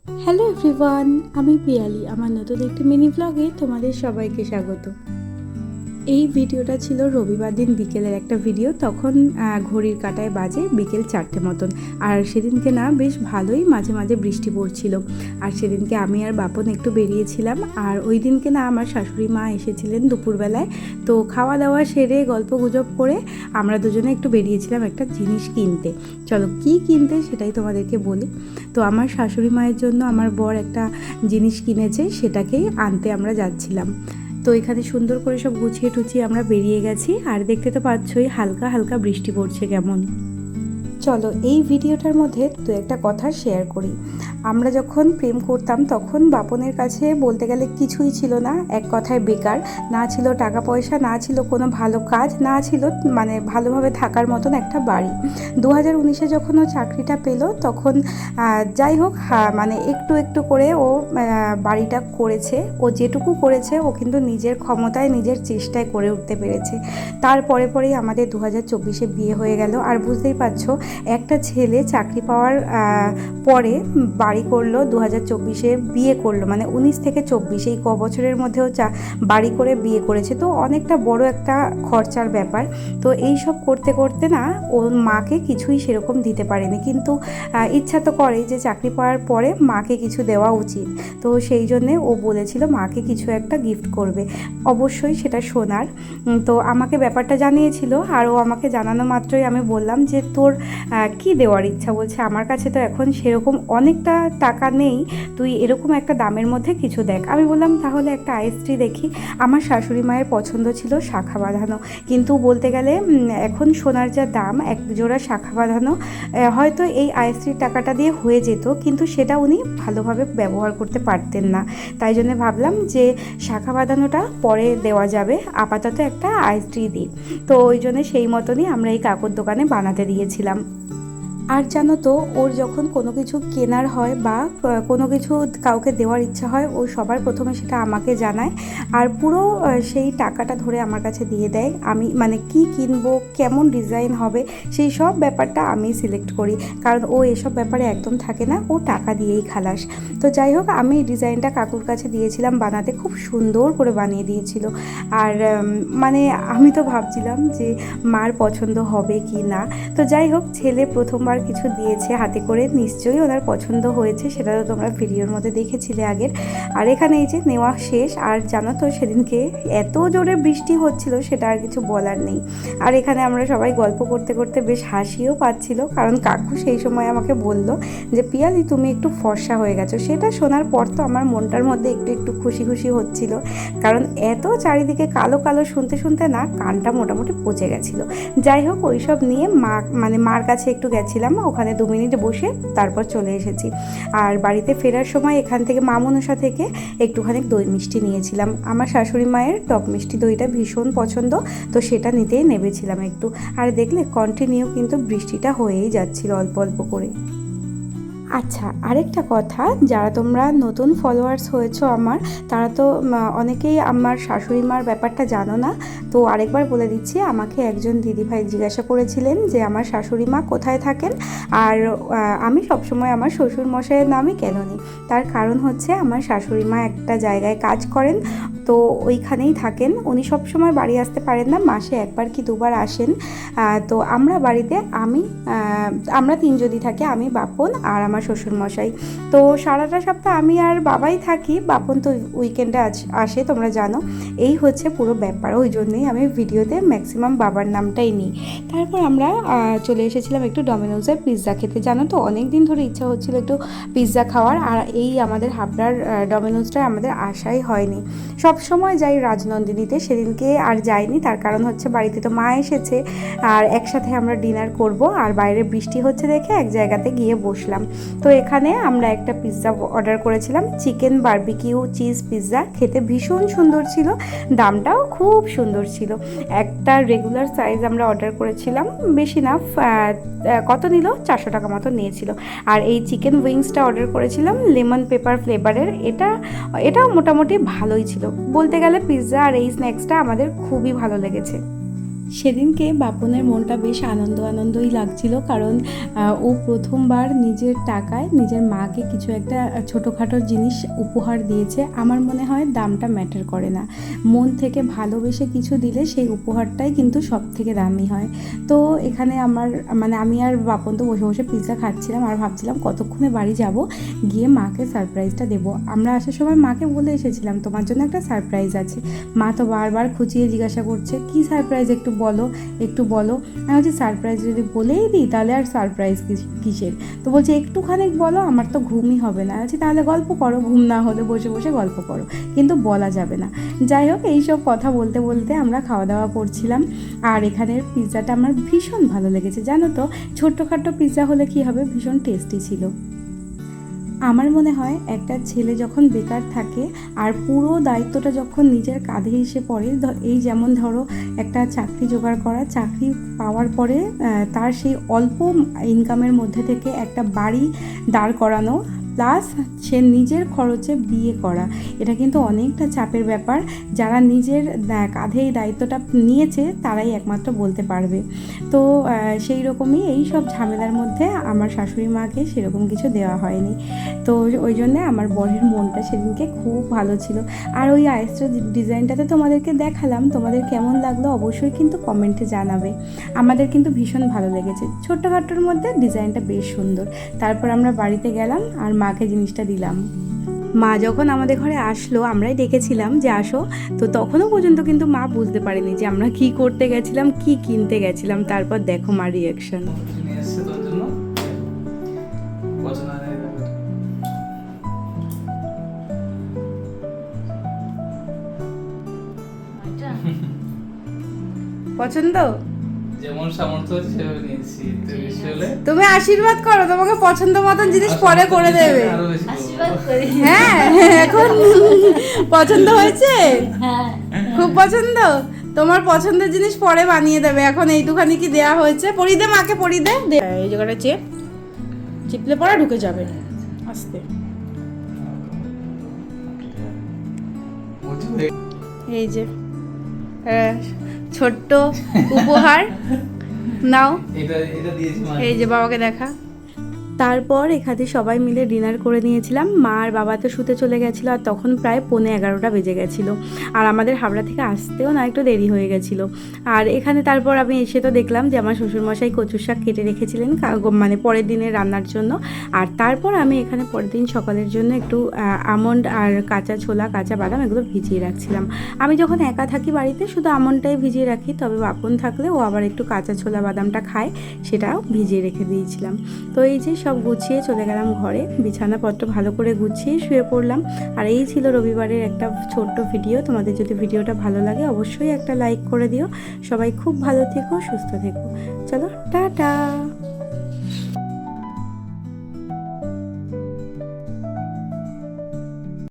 Hello everyone, আমি পিয়ালি। আমার নতুন একটি মিনি ব্লগে তোমাদের সবাইকে স্বাগত। এই ভিডিওটা ছিল রবিবার দিন বিকেলের একটা ভিডিও। তখন ঘড়ির কাঁটায় বাজে বিকেল 4টে মতন। আর সেদিনকে না বেশ ভালোই মাঝে মাঝে বৃষ্টি পড়ছিল। আর সেদিনকে আমি আর বাপন একটু বেরিয়েছিলাম। আর ওই দিনকে না আমার শাশুড়ি মা এসেছিলেন দুপুরবেলায়। তো খাওয়া দাওয়া সেরে গল্প গুজব করে আমরা দুজনে একটু বেরিয়েছিলাম একটা জিনিস কিনতে। চলো কী কিনতে সেটাই তোমাদেরকে বলি। তো আমার শাশুড়ি মায়ের জন্য আমার বর একটা জিনিস কিনেছে, সেটাকেই আনতে আমরা যাচ্ছিলাম। তো এখানে সুন্দর করে সব গুছিয়ে টুছিয়ে আমরা বেরিয়ে গেছি। আর দেখতে তো পাচ্ছই হালকা হালকা বৃষ্টি পড়ছে কেমন। চলো এই ভিডিওটার মধ্যে দু একটা কথা শেয়ার করি। আমরা যখন প্রেম করতাম তখন বাপনের কাছে বলতে গেলে কিছুই ছিল না, এক কথায় বেকার। না ছিল টাকা পয়সা, না ছিল কোনো ভালো কাজ, না ছিল মানে ভালোভাবে থাকার মতন একটা বাড়ি। 2019-এ যখন ও চাকরিটা পেল তখন যাই হোক মানে একটু একটু করে ও বাড়িটা করেছে। ও যেটুকু করেছে ও কিন্তু নিজের ক্ষমতায় নিজের চেষ্টায় করে উঠতে পেরেছে। তারপরে পরেই আমাদের 2024-এ বিয়ে হয়ে গেল। আর বুঝতেই পারছো একটা ছেলে চাকরি পাওয়ার পরে বাড়ি করলো, 2024-এ বিয়ে করলো, মানে 19 থেকে 24 এই বছরের মধ্যেও বাড়ি করে বিয়ে করেছে। তো অনেকটা বড় একটা খরচার ব্যাপার। তো এই সব করতে করতে না ওর মাকে কিছুই সেরকম দিতে পারেনি, কিন্তু ইচ্ছা তো করে যে চাকরি পাওয়ার পরে মাকে কিছু দেওয়া উচিত। তো সেই জন্যে ও বলেছিল মাকে কিছু একটা গিফট করবে, অবশ্যই সেটা সোনার। তো আমাকে ব্যাপারটা জানিয়েছিল, আর ও আমাকে জানানো মাত্রই আমি বললাম যে তোর কি দেওয়ার ইচ্ছা? বলছে আমার কাছে তো এখন সেরকম অনেকটা টাকা নেই, তুই এরকম একটা দামের মধ্যে কিছু দেখ। আমি বললাম তাহলে একটা আইএসটি দেখি। আমার শাশুড়ি মায়ের পছন্দ ছিল শাখা বাঁধানো, কিন্তু বলতে গেলে এখন সোনার যা দাম, এক জোড়া শাখা বাঁধানো হয়তো এই আইএসটির টাকাটা দিয়ে হয়ে যেত, কিন্তু সেটা উনি ভালোভাবে ব্যবহার করতে পারতেন না। তাই জন্য ভাবলাম যে শাখা বাঁধানোটা পরে দেওয়া যাবে, আপাতত একটা আইএসটি দিই। তো ওই জন্য সেই মতনই আমরা এই কাকুর দোকানে বানাতে দিয়েছিলাম। আর জানো তো ওর যখন কোনো কিছু কেনার হয় বা কোনো কিছু কাউকে দেওয়ার ইচ্ছা হয়, ও সবার প্রথমে সেটা আমাকে জানায়। আর পুরো সেই টাকাটা ধরে আমার কাছে দিয়ে দেয়। আমি মানে কি কিনবো, কেমন ডিজাইন হবে, সেই সব ব্যাপারটা আমি সিলেক্ট করি, কারণ ও এসব ব্যাপারে একদম থাকে না, ও টাকা দিয়েই খালাস। তো যাই হোক আমি ডিজাইনটা কাকুর কাছে দিয়েছিলাম বানাতে, খুব সুন্দর করে বানিয়ে দিয়েছিল। আর মানে আমি তো ভাবছিলাম যে মার পছন্দ হবে কি না। তো যাই হোক ছেলে প্রথমবার কিছু দিয়েছে হাতে করে, নিশ্চয়ই ওনার পছন্দ হয়েছে, সেটা তো তোমরা ভিডিওর মধ্যে দেখেছিলে আগের। আর এখানে এই যে নেওয়া শেষ। আর জানো তো সেদিনকে এত জোরে বৃষ্টি হচ্ছিল সেটা আর কিছু বলার নেই। আর এখানে আমরা সবাই গল্প করতে করতে বেশ হাসিও পাচ্ছিল, কারণ কাকু সেই সময় আমাকে বলল যে পিয়ালি তুমি একটু ফর্সা হয়ে গেছো। সেটা শোনার পর তো আমার মনটার মধ্যে একটু একটু খুশি খুশি হচ্ছিল, কারণ এত চারিদিকে কালো কালো শুনতে শুনতে না কানটা মোটামুটি পচে গেছিলো। যাই হোক ওইসব নিয়ে মার কাছে একটু গেছিলাম, ওখানে 2 মিনিট বসে তারপর চলে এসেছি। আর বাড়িতে ফেরার সময় এখান থেকে মনসা থেকে একটুখানি দই মিষ্টি নিয়েছিলাম। আমার শাশুড়ি মায়ের টক মিষ্টি দইটা ভীষণ পছন্দ, তো সেটা নিতেই নেমেছিলাম একটু। আর দেখলে কন্টিনিউ কিন্তু বৃষ্টিটা হয়েই যাচ্ছিল অল্প অল্প করে। আচ্ছা আরেকটা কথা, যারা তোমরা নতুন ফলোয়ার্স হয়েছো আমার, তারা তো অনেকেই আমার শাশুড়ি মার ব্যাপারটা জানো না। তো আরেকবার বলে দিচ্ছি, আমাকে একজন দিদিভাই জিজ্ঞাসা করেছিলেন যে আমার শাশুড়ি মা কোথায় থাকেন, আর আমি সবসময় আমার শ্বশুর মশাইয়ের নামই কেন নিই। তার কারণ হচ্ছে আমার শাশুড়ি মা একটা জায়গায় কাজ করেন, তো ওইখানেই থাকেন। উনি সবসময় বাড়ি আসতে পারেন না, মাসে একবার কি দুবার আসেন। তো আমরা বাড়িতে আমরা 3 জনই থাকি, আমি বাপন আর আমার শ্বশুরমশাই। তো সারাটা সপ্তাহ আমি আর বাবাই থাকি, বাপন তো উইকেন্ডে আসে তোমরা জানো। এই হচ্ছে পুরো ব্যাপার, ওই জন্যই আমি ভিডিওতে ম্যাক্সিমাম বাবার নামটাই নিই। তারপর আমরা চলে এসেছিলাম একটু ডমিনোজের পিৎজা খেতে। জানো তো অনেক দিন ধরে ইচ্ছা হচ্ছিল একটু পিৎজা খাওয়ার, আর এই আমাদের হাবড়ার ডমিনোজটায় আমাদের আশাই হয়নি। সব সময় যাই রাজনন্দিনীতে, সেদিনকে আর যাইনি, তার কারণ হচ্ছে বাড়িতে তো মা এসেছে আর একসাথে আমরা ডিনার করব, আর বাইরে বৃষ্টি হচ্ছে দেখে এক জায়গাতে গিয়ে বসলাম। তো এখানে আমরা একটা পিৎজা অর্ডার করেছিলাম, চিকেন বারবিকিউ চিজ পিৎজা। খেতে ভীষণ সুন্দর ছিল, দামটাও খুব সুন্দর ছিল। একটা রেগুলার সাইজ আমরা অর্ডার করেছিলাম, বেশি না, কত নিল 400 টাকা মতো নিয়েছিল। আর এই চিকেন উইংসটা অর্ডার করেছিলাম লেমন পেপার ফ্লেভারের, এটাও মোটামুটি ভালোই ছিল। বলতে গেলে পিৎজা আর এই স্ন্যাক্সটা আমাদের খুবই ভালো লেগেছে। সেদিনকে বাপনের মনটা বেশ আনন্দই লাগছিল, কারণ ও প্রথমবার নিজের টাকায় নিজের মাকে কিছু একটা ছোটোখাটো জিনিস উপহার দিয়েছে। আমার মনে হয় দামটা ম্যাটার করে না, মন থেকে ভালোবেসে কিছু দিলে সেই উপহারটাই কিন্তু সব থেকে দামি হয়। তো এখানে আমি আর বাপন তো বসে বসে পিৎজা খাচ্ছিলাম আর ভাবছিলাম কতক্ষণে বাড়ি যাব, গিয়ে মাকে সারপ্রাইজটা দেবো। আমরা আসার সময় মাকে বলে এসেছিলাম তোমার জন্য একটা সারপ্রাইজ আছে। মা তো বারবার খুঁচিয়ে জিজ্ঞাসা করছে কী সারপ্রাইজ, একটু বলো। আমি বলছি সারপ্রাইজ যদি বলেই দিই তাহলে আর সারপ্রাইজ কিসের। তো বলছে একটুখানি বলো, আমার তো ঘুমই হবে না। আচ্ছা তাহলে গল্প করো, ঘুম না হলে বসে বসে গল্প করো, কিন্তু বলা যাবে না। যাই হোক, এইসব কথা বলতে বলতে আমরা খাওয়া দাওয়া করছিলাম। আর এখানের পিৎজাটা আমার ভীষণ ভালো লেগেছে, জানো তো। ছোট্টখাট্টো পিৎজা হলে কি হবে, ভীষণ টেস্টি ছিল। আমার মনে হয় একটা ছেলে যখন বেকার থাকে আর পুরো দায়িত্বটা যখন নিজের কাঁধে এসে পড়ে, এই যেমন ধরো একটা চাকরি জোগাড় করা, চাকরি পাওয়ার পরে তার সেই অল্প ইনকামের মধ্যে থেকে একটা বাড়ি দাঁড় করানো, প্লাস সে নিজের খরচে বিয়ে করা, এটা কিন্তু অনেকটা চাপের ব্যাপার। যারা নিজের কাঁধে এই দায়িত্বটা নিয়েছে তারাই একমাত্র বলতে পারবে। তো সেই রকমই এই সব ঝামেলার মধ্যে আমার শাশুড়ি মাকে সেরকম কিছু দেওয়া হয়নি। তো ওই জন্যে আমার বরের মনটা সেদিনকে খুব ভালো ছিল। আর ওই আইসটা ডিজাইনটাতে তোমাদেরকে দেখালাম, তোমাদের কেমন লাগলো অবশ্যই কিন্তু কমেন্টে জানাবে। আমাদের কিন্তু ভীষণ ভালো লেগেছে, ছোট্টখাট্টোর মধ্যে ডিজাইনটা বেশ সুন্দর। তারপর আমরা বাড়িতে গেলাম আর মাকে জিনিসটা দিলাম। মা যখন আমাদের ঘরে আসলো, আমরাই ডেকেছিলাম যে আসো, তো তখনও পর্যন্ত কিন্তু মা বুঝতে পারেনি যে আমরা কি করতে গেছিলাম, কি কিনতে গেছিলাম। তারপর দেখো মার রিয়াকশন। পছন্দ যেমন সামর্থ্য আছে সেভাবে নিয়েছি। তুমি আশীর্বাদ করো, তোমাকে পছন্দ মতন জিনিস পরে করে দেবে। হ্যাঁ এখন পছন্দ হয়েছে, খুব পছন্দ। তোমার পছন্দের জিনিস পরে বানিয়ে দেবে, এখন এইটুখানি কি দেয়া হয়েছে। পরি দে, মাকে পরি দে। এই জায়গাটা চিপলে পরে ঢুকে যাবে আস্তে। এই যে ছোট্ট উপহার নাও, এই যে বাবাকে দেখা। তারপর এখানে সবাই মিলে ডিনার করে নিয়েছিলাম। মা আর বাবা তো শুতে চলে গেছিলো, আর তখন প্রায় 11:15 বেজে গেছিলো। আর আমাদের হাবড়া থেকে আসতেও না একটু দেরি হয়ে গেছিলো। আর এখানে তারপর আমি এসে তো দেখলাম যে আমার শ্বশুরমশাই কচুর শাক কেটে রেখেছিলেন মানে পরের দিনের রান্নার জন্য। আর তারপর আমি এখানে পরের দিন সকালের জন্য একটু আমন্ড আর কাঁচা ছোলা, কাঁচা বাদাম এগুলো ভিজিয়ে রাখছিলাম। আমি যখন একা থাকি বাড়িতে শুধু আমন্ডটাই ভিজিয়ে রাখি, তবে বাপন থাকলে ও আবার একটু কাঁচা ছোলা বাদামটা খায়, সেটাও ভিজিয়ে রেখে দিয়েছিলাম। তো এই যে সব গুছিয়ে চলে গেলাম ঘরে, বিছানাপত্র ভালো করে গুছিয়ে শুয়ে পড়লাম। আর এই ছিল রবিবারের একটা ছোট্ট ভিডিও। তোমাদের যদি ভিডিওটা ভালো লাগে অবশ্যই একটা লাইক করে দিও। সবাই খুব ভালো থেকো, সুস্থ থেকো। চলো টাটা।